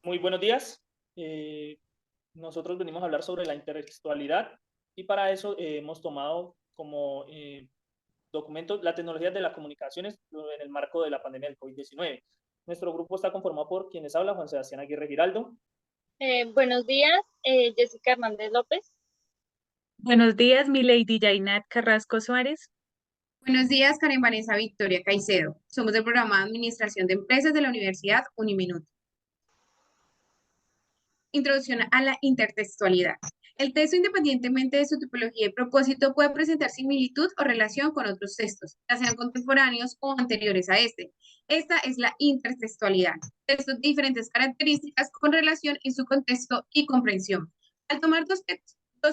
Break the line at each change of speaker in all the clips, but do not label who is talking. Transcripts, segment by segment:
Muy buenos días. Eh, Nosotros venimos a hablar sobre la intertextualidad y para eso hemos tomado como documento las tecnologías de las comunicaciones en el marco de la pandemia del COVID-19. Nuestro grupo está conformado por quienes habla, Juan Sebastián Aguirre Giraldo.
Buenos días, Jessica Hernández López.
Buenos días, mi Lady Yainat Carrasco Suárez.
Buenos días, Karen Vanessa Victoria Caicedo. Somos del programa de Administración de Empresas de la Universidad Uniminuto. Introducción a la intertextualidad. El texto, independientemente de su tipología y propósito, puede presentar similitud o relación con otros textos, ya sean contemporáneos o anteriores a este. Esta es la intertextualidad. Textos de diferentes características con relación en su contexto y comprensión. Al tomar dos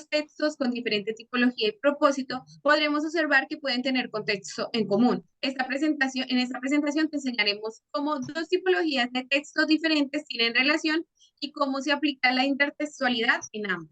textos con diferente tipología y propósito, podremos observar que pueden tener contexto en común. En esta presentación te enseñaremos cómo dos tipologías de textos diferentes tienen relación y cómo se aplica la intertextualidad en ambos.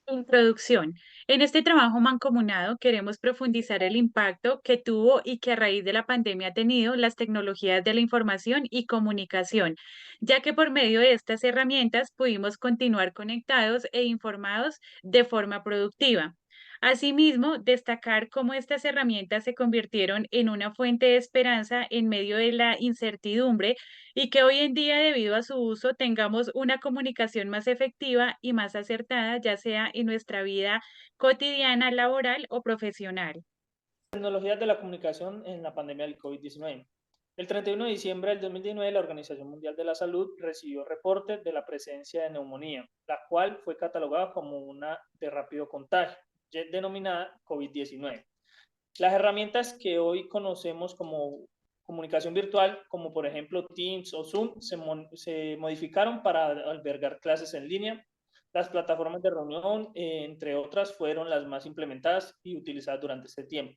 Introducción. En este trabajo mancomunado queremos profundizar el impacto que tuvo y que a raíz de la pandemia ha tenido las tecnologías de la información y comunicación, ya que por medio de estas herramientas pudimos continuar conectados e informados de forma productiva. Asimismo, destacar cómo estas herramientas se convirtieron en una fuente de esperanza en medio de la incertidumbre y que hoy en día, debido a su uso, tengamos una comunicación más efectiva y más acertada, ya sea en nuestra vida cotidiana, laboral o profesional.
Tecnologías de la comunicación en la pandemia del COVID-19. El 31 de diciembre del 2019, la Organización Mundial de la Salud recibió reportes de la presencia de neumonía, la cual fue catalogada como una de rápido contagio, denominada COVID-19. Las herramientas que hoy conocemos como comunicación virtual, como por ejemplo Teams o Zoom, se modificaron para albergar clases en línea. Las plataformas de reunión, entre otras, fueron las más implementadas y utilizadas durante este tiempo.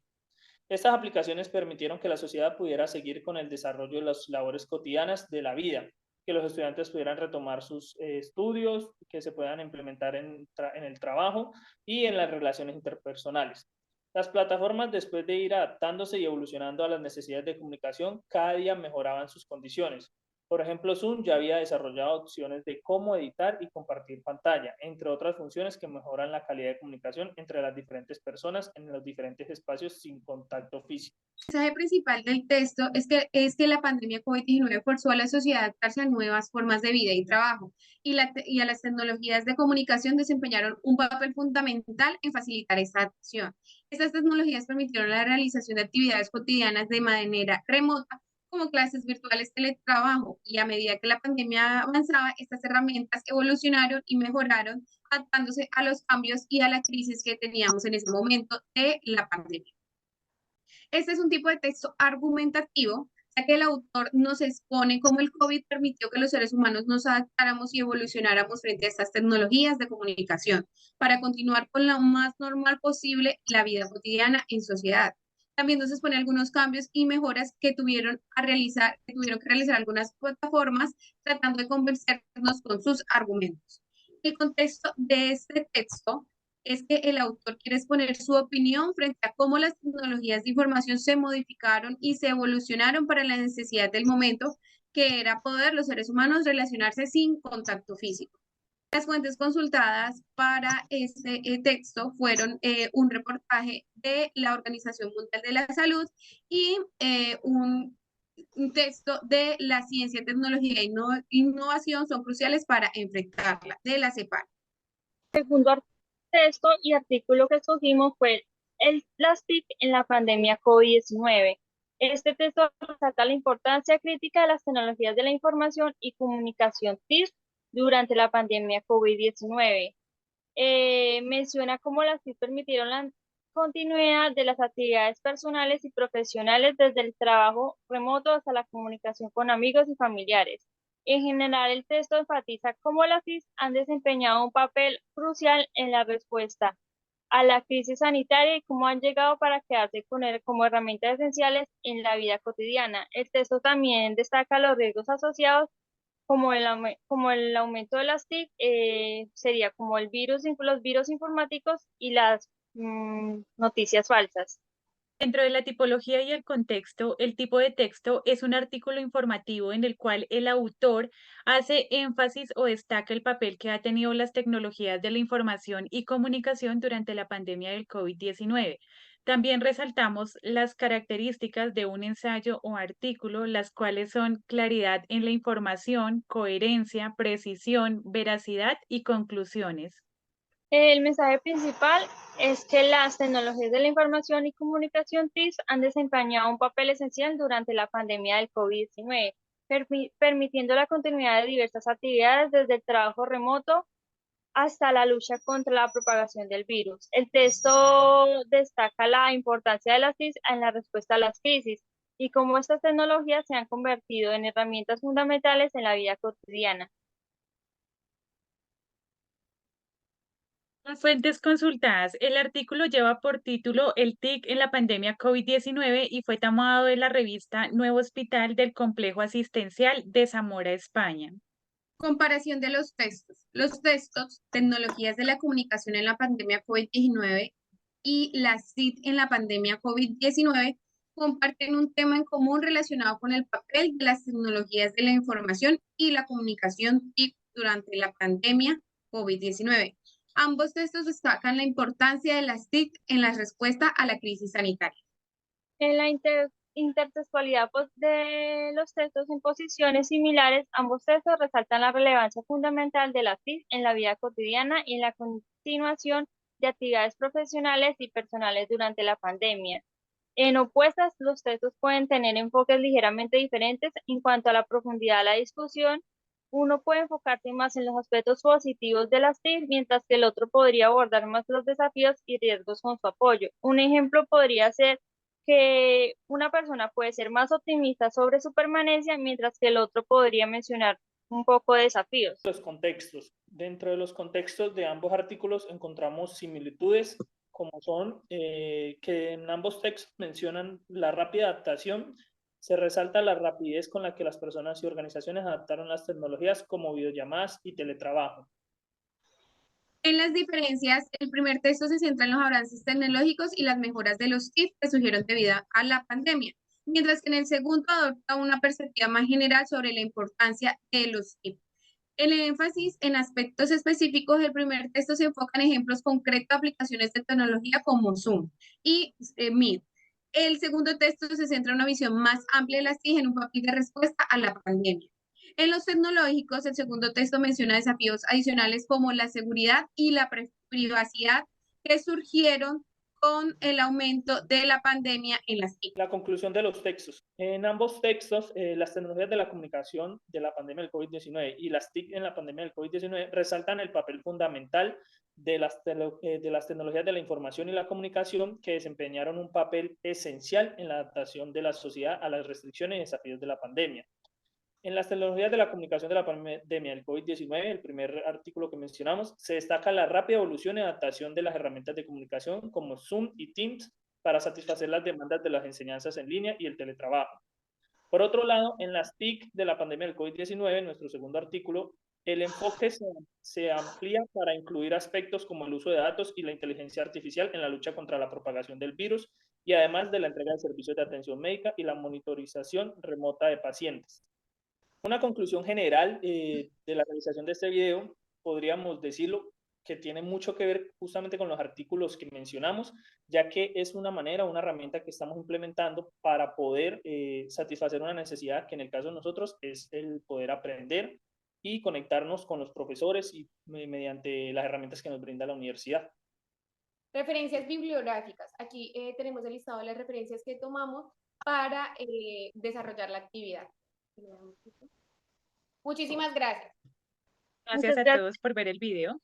Estas aplicaciones permitieron que la sociedad pudiera seguir con el desarrollo de las labores cotidianas de la vida, que los estudiantes pudieran retomar sus estudios, que se puedan implementar en el trabajo y en las relaciones interpersonales. Las plataformas, después de ir adaptándose y evolucionando a las necesidades de comunicación, cada día mejoraban sus condiciones. Por ejemplo, Zoom ya había desarrollado opciones de cómo editar y compartir pantalla, entre otras funciones que mejoran la calidad de comunicación entre las diferentes personas en los diferentes espacios sin contacto físico.
El mensaje principal del texto es que la pandemia COVID-19 forzó a la sociedad a adaptarse a nuevas formas de vida y trabajo, y a las tecnologías de comunicación desempeñaron un papel fundamental en facilitar esta acción. Estas tecnologías permitieron la realización de actividades cotidianas de manera remota, como clases virtuales, teletrabajo, y a medida que la pandemia avanzaba, estas herramientas evolucionaron y mejoraron, adaptándose a los cambios y a la crisis que teníamos en ese momento de la pandemia. Este es un tipo de texto argumentativo, ya que el autor nos expone cómo el COVID permitió que los seres humanos nos adaptáramos y evolucionáramos frente a estas tecnologías de comunicación para continuar con lo más normal posible la vida cotidiana en sociedad. También nos expone algunos cambios y mejoras que tuvieron que realizar algunas plataformas tratando de convencernos con sus argumentos. El contexto de este texto es que el autor quiere exponer su opinión frente a cómo las tecnologías de información se modificaron y se evolucionaron para la necesidad del momento, que era poder los seres humanos relacionarse sin contacto físico. Las fuentes consultadas para este texto fueron un reportaje de la Organización Mundial de la Salud y un texto de la ciencia, tecnología e innovación son cruciales para enfrentarla, de la CEPAL.
Segundo texto y artículo que escogimos fue las TIC en la pandemia COVID-19. Este texto resalta la importancia crítica de las tecnologías de la información y comunicación TIC durante la pandemia COVID-19. Menciona cómo las TIC permitieron la continuidad de las actividades personales y profesionales desde el trabajo remoto hasta la comunicación con amigos y familiares. En general, el texto enfatiza cómo las TIC han desempeñado un papel crucial en la respuesta a la crisis sanitaria y cómo han llegado para quedarse con él como herramientas esenciales en la vida cotidiana. El texto también destaca los riesgos asociados como el aumento de las TIC, sería como los virus informáticos y las noticias falsas.
Dentro de la tipología y el contexto, el tipo de texto es un artículo informativo en el cual el autor hace énfasis o destaca el papel que ha tenido las tecnologías de la información y comunicación durante la pandemia del COVID-19. También resaltamos las características de un ensayo o artículo, las cuales son claridad en la información, coherencia, precisión, veracidad y conclusiones.
El mensaje principal es que las tecnologías de la información y comunicación TIC han desempeñado un papel esencial durante la pandemia del COVID-19, permitiendo la continuidad de diversas actividades desde el trabajo remoto hasta la lucha contra la propagación del virus. El texto destaca la importancia de las TIC en la respuesta a las crisis y cómo estas tecnologías se han convertido en herramientas fundamentales en la vida cotidiana.
Las fuentes consultadas. El artículo lleva por título El TIC en la pandemia COVID-19 y fue tomado de la revista Nuevo Hospital del Complejo Asistencial de Zamora, España.
Comparación de los textos. Los textos, tecnologías de la comunicación en la pandemia COVID-19 y las TIC en la pandemia COVID-19 comparten un tema en común relacionado con el papel de las tecnologías de la información y la comunicación TIC durante la pandemia COVID-19. Ambos textos destacan la importancia de las TIC en la respuesta a la crisis sanitaria.
En la intertextualidad de los textos en posiciones similares, ambos textos resaltan la relevancia fundamental de la TIC en la vida cotidiana y en la continuación de actividades profesionales y personales durante la pandemia. En opuestas, los textos pueden tener enfoques ligeramente diferentes en cuanto a la profundidad de la discusión. Uno puede enfocarse más en los aspectos positivos de las TIC, mientras que el otro podría abordar más los desafíos y riesgos con su apoyo. Un ejemplo podría ser que una persona puede ser más optimista sobre su permanencia, mientras que el otro podría mencionar un poco de desafíos.
Los contextos. Dentro de los contextos de ambos artículos encontramos similitudes, como son que en ambos textos mencionan la rápida adaptación. Se resalta la rapidez con la que las personas y organizaciones adaptaron las tecnologías como videollamadas y teletrabajo.
En las diferencias, el primer texto se centra en los avances tecnológicos y las mejoras de los TIC que surgieron debido a la pandemia, mientras que en el segundo adopta una perspectiva más general sobre la importancia de los TIC. El énfasis en aspectos específicos del primer texto se enfoca en ejemplos concretos de aplicaciones de tecnología como Zoom y Meet. El segundo texto se centra en una visión más amplia de las TIC en un papel de respuesta a la pandemia. En los tecnológicos, el segundo texto menciona desafíos adicionales como la seguridad y la privacidad que surgieron con el aumento de la pandemia en las TIC.
La conclusión de los textos. En ambos textos, las tecnologías de la comunicación de la pandemia del COVID-19 y las TIC en la pandemia del COVID-19 resaltan el papel fundamental de las tecnologías de la información y la comunicación que desempeñaron un papel esencial en la adaptación de la sociedad a las restricciones y desafíos de la pandemia. En las tecnologías de la comunicación de la pandemia del COVID-19, el primer artículo que mencionamos, se destaca la rápida evolución y adaptación de las herramientas de comunicación como Zoom y Teams para satisfacer las demandas de las enseñanzas en línea y el teletrabajo. Por otro lado, en las TIC de la pandemia del COVID-19, nuestro segundo artículo, el enfoque se amplía para incluir aspectos como el uso de datos y la inteligencia artificial en la lucha contra la propagación del virus y además de la entrega de servicios de atención médica y la monitorización remota de pacientes. Una conclusión general de la realización de este video, podríamos decirlo, que tiene mucho que ver justamente con los artículos que mencionamos, ya que es una manera, una herramienta que estamos implementando para poder satisfacer una necesidad que en el caso de nosotros es el poder aprender y conectarnos con los profesores y mediante las herramientas que nos brinda la universidad.
Referencias bibliográficas. Aquí tenemos el listado de las referencias que tomamos para desarrollar la actividad. Muchísimas gracias.
Gracias a todos por ver el video.